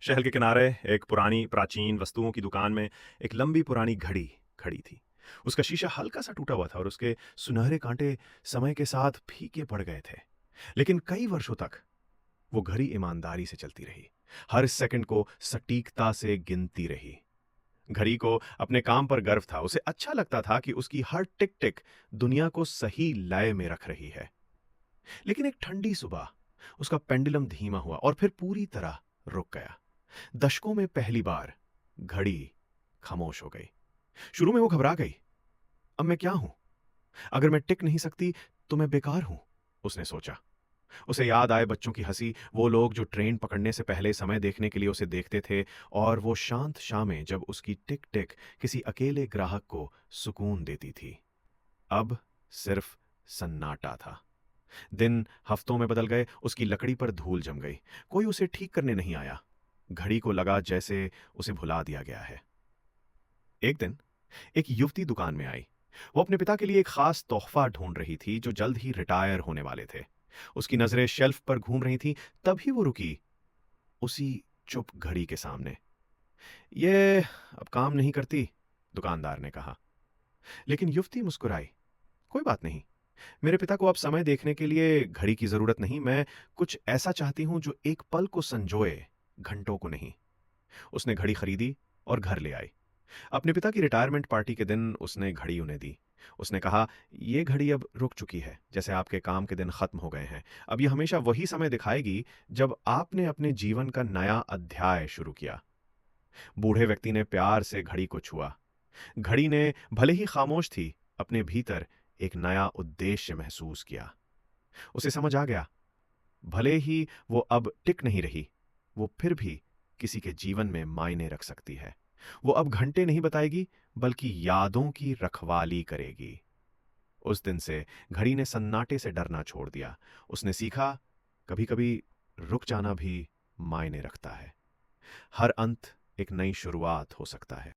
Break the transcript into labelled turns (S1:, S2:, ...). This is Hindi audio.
S1: शहर के किनारे एक पुरानी प्राचीन वस्तुओं की दुकान में एक लंबी पुरानी घड़ी खड़ी थी। उसका शीशा हल्का सा टूटा हुआ था और उसके सुनहरे कांटे समय के साथ फीके पड़ गए थे। लेकिन कई वर्षों तक वो घड़ी ईमानदारी से चलती रही, हर सेकंड को सटीकता से गिनती रही। घड़ी को अपने काम पर गर्व था, उसे अच्छा लगता था कि उसकी हर टिक टिक दुनिया को सही लय में रख रही है। लेकिन एक ठंडी सुबह उसका पेंडुलम धीमा हुआ और फिर पूरी तरह रुक गया। दशकों में पहली बार घड़ी खामोश हो गई। शुरू में वो घबरा गई। अब मैं क्या हूं? अगर मैं टिक नहीं सकती तो मैं बेकार हूं, उसने सोचा। उसे याद आए बच्चों की हंसी, वो लोग जो ट्रेन पकड़ने से पहले समय देखने के लिए उसे देखते थे, और वो शांत शामें जब उसकी टिक टिक किसी अकेले ग्राहक को सुकून देती थी। अब सिर्फ सन्नाटा था। दिन हफ्तों में बदल गए, उसकी लकड़ी पर धूल जम गई। कोई उसे ठीक करने नहीं आया। घड़ी को लगा जैसे उसे भुला दिया गया है। एक दिन एक युवती दुकान में आई। वो अपने पिता के लिए एक खास तोहफा ढूंढ रही थी जो जल्द ही रिटायर होने वाले थे। उसकी नजरें शेल्फ पर घूम रही थी, तभी वो रुकी, उसी चुप घड़ी के सामने। ये अब काम नहीं करती, दुकानदार ने कहा। लेकिन युवती मुस्कुराई। कोई बात नहीं, मेरे पिता को अब समय देखने के लिए घड़ी की जरूरत नहीं। मैं कुछ ऐसा चाहती हूं जो एक पल को संजोए, घंटों को नहीं। उसने घड़ी खरीदी और घर ले आई। अपने पिता की रिटायरमेंट पार्टी के दिन उसने घड़ी उन्हें दी। उसने कहा, यह घड़ी अब रुक चुकी है, जैसे आपके काम के दिन खत्म हो गए हैं। अब यह हमेशा वही समय दिखाएगी जब आपने अपने जीवन का नया अध्याय शुरू किया। बूढ़े व्यक्ति ने प्यार से घड़ी को छुआ। घड़ी ने, भले ही खामोश थी, अपने भीतर एक नया उद्देश्य महसूस किया। उसे समझ आ गया, भले ही वो अब टिक नहीं रही, वो फिर भी किसी के जीवन में मायने रख सकती है। वो अब घंटे नहीं बताएगी, बल्कि यादों की रखवाली करेगी। उस दिन से घड़ी ने सन्नाटे से डरना छोड़ दिया। उसने सीखा, कभी कभी रुक जाना भी मायने रखता है। हर अंत एक नई शुरुआत हो सकता है।